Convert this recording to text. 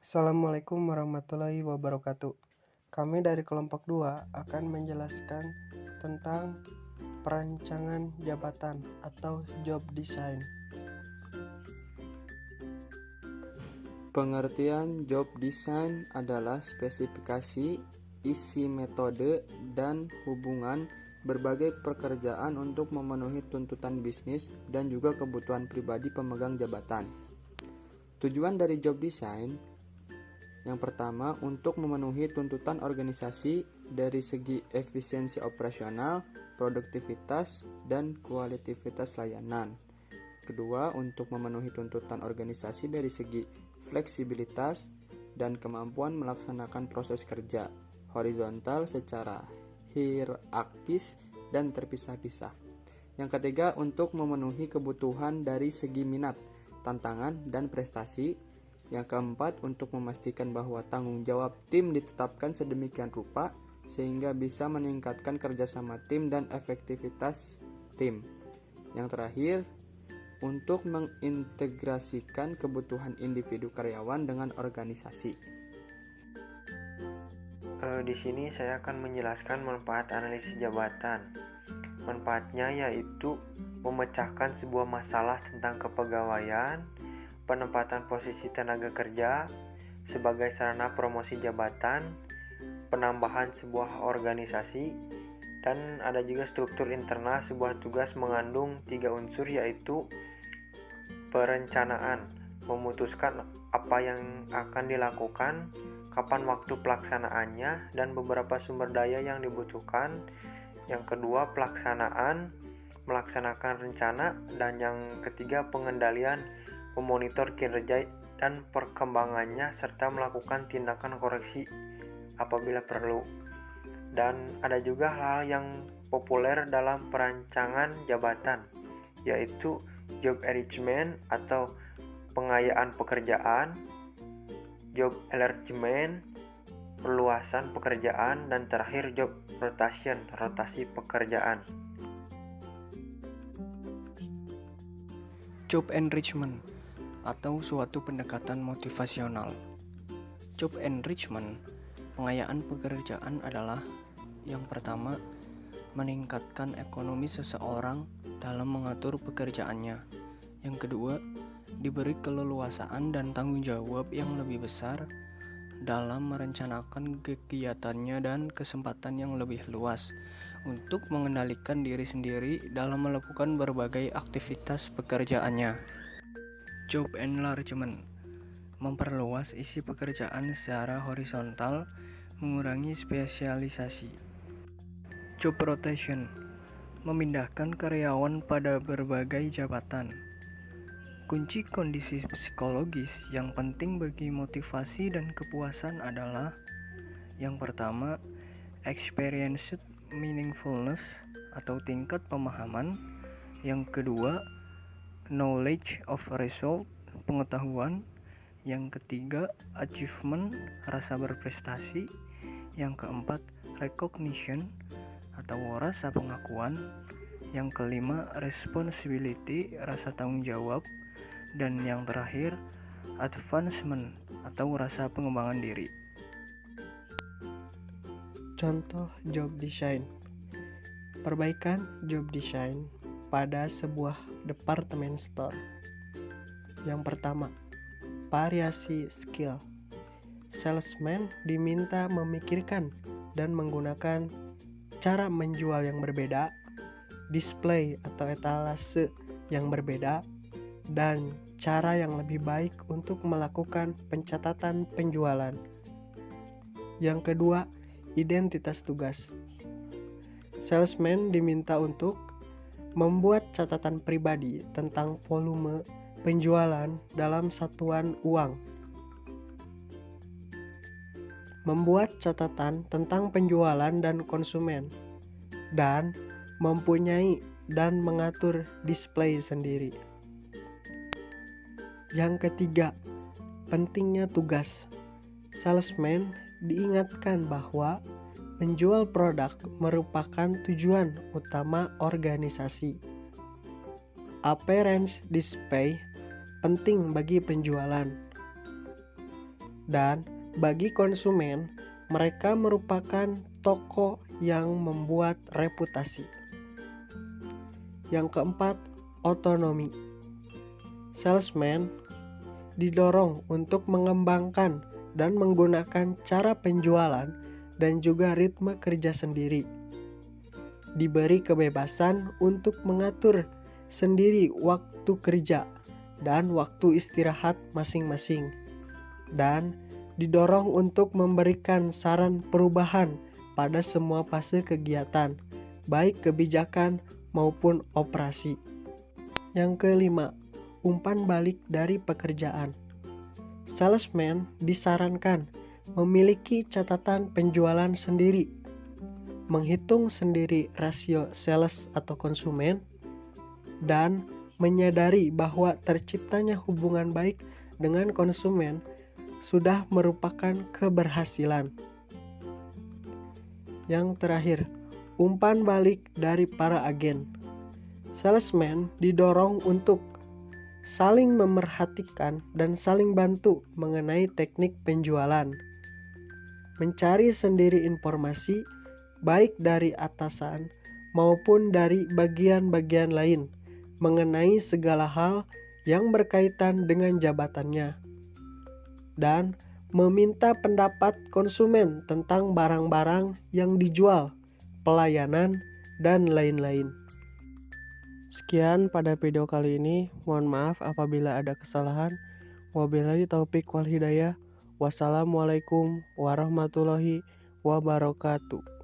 Assalamualaikum warahmatullahi wabarakatuh. Kami dari kelompok 2 akan menjelaskan tentang perancangan jabatan atau job design. Pengertian job design adalah spesifikasi, isi metode, dan hubungan berbagai pekerjaan untuk memenuhi tuntutan bisnis dan juga kebutuhan pribadi pemegang jabatan. Tujuan dari job design yang pertama, untuk memenuhi tuntutan organisasi dari segi efisiensi operasional, produktivitas, dan kualitivitas layanan. Kedua, untuk memenuhi tuntutan organisasi dari segi fleksibilitas dan kemampuan melaksanakan proses kerja horizontal secara hierarkis dan terpisah-pisah. Yang ketiga, untuk memenuhi kebutuhan dari segi minat, tantangan, dan prestasi. Yang keempat, untuk memastikan bahwa tanggung jawab tim ditetapkan sedemikian rupa sehingga bisa meningkatkan kerjasama tim dan efektivitas tim. Yang terakhir, untuk mengintegrasikan kebutuhan individu karyawan dengan organisasi. Di sini saya akan menjelaskan manfaat analisis jabatan. Manfaatnya yaitu memecahkan sebuah masalah tentang kepegawaian, penempatan posisi tenaga kerja sebagai sarana promosi jabatan, penambahan sebuah organisasi, dan ada juga struktur internal sebuah tugas mengandung 3 unsur yaitu perencanaan, memutuskan apa yang akan dilakukan, kapan waktu pelaksanaannya, dan beberapa sumber daya yang dibutuhkan. Yang kedua, pelaksanaan, melaksanakan rencana, dan yang ketiga, pengendalian, memonitor kinerja dan perkembangannya serta melakukan tindakan koreksi apabila perlu. Dan ada juga hal yang populer dalam perancangan jabatan, yaitu job enrichment atau pengayaan pekerjaan, job enlargement, perluasan pekerjaan, dan terakhir job rotation, rotasi pekerjaan. Job enrichment atau suatu pendekatan motivasional. Job enrichment, pengayaan pekerjaan adalah yang pertama, meningkatkan ekonomi seseorang dalam mengatur pekerjaannya. Yang kedua, diberi keleluasaan dan tanggung jawab yang lebih besar dalam merencanakan kegiatannya dan kesempatan yang lebih luas untuk mengendalikan diri sendiri dalam melakukan berbagai aktivitas pekerjaannya. Job enlargement, memperluas isi pekerjaan secara horizontal, mengurangi spesialisasi. Job rotation, memindahkan karyawan pada berbagai jabatan. Kunci kondisi psikologis yang penting bagi motivasi dan kepuasan adalah: yang pertama, experienced meaningfulness atau tingkat pemahaman. Yang kedua, knowledge of result, pengetahuan. Yang ketiga, achievement, rasa berprestasi. Yang keempat, recognition atau rasa pengakuan. Yang kelima, responsibility, rasa tanggung jawab. Dan yang terakhir, advancement atau rasa pengembangan diri. Contoh job design. Perbaikan job design pada sebuah department store. Yang pertama, variasi skill. Salesman diminta memikirkan dan menggunakan cara menjual yang berbeda, display atau etalase yang berbeda, dan cara yang lebih baik untuk melakukan pencatatan penjualan. Yang kedua, identitas tugas. Salesman diminta untuk membuat catatan pribadi tentang volume penjualan dalam satuan uang, membuat catatan tentang penjualan dan konsumen, dan mempunyai dan mengatur display sendiri. Yang ketiga, pentingnya tugas. Salesman diingatkan bahwa menjual produk merupakan tujuan utama organisasi. Appearance display penting bagi penjualan. Dan bagi konsumen, mereka merupakan toko yang membuat reputasi. Yang keempat, otonomi. Salesman didorong untuk mengembangkan dan menggunakan cara penjualan dan juga ritme kerja sendiri. Diberi kebebasan untuk mengatur sendiri waktu kerja dan waktu istirahat masing-masing, dan didorong untuk memberikan saran perubahan pada semua fase kegiatan, baik kebijakan maupun operasi. Yang kelima, umpan balik dari pekerjaan. Salesman disarankan memiliki catatan penjualan sendiri, menghitung sendiri rasio sales atau konsumen, dan menyadari bahwa terciptanya hubungan baik dengan konsumen sudah merupakan keberhasilan. Yang terakhir, umpan balik dari para agen. Salesman didorong untuk saling memerhatikan dan saling bantu mengenai teknik penjualan, mencari sendiri informasi baik dari atasan maupun dari bagian-bagian lain mengenai segala hal yang berkaitan dengan jabatannya, dan meminta pendapat konsumen tentang barang-barang yang dijual, pelayanan, dan lain-lain. Sekian pada video kali ini. Mohon maaf apabila ada kesalahan. Wabillahi taufik wal hidayah. Wassalamualaikum warahmatullahi wabarakatuh.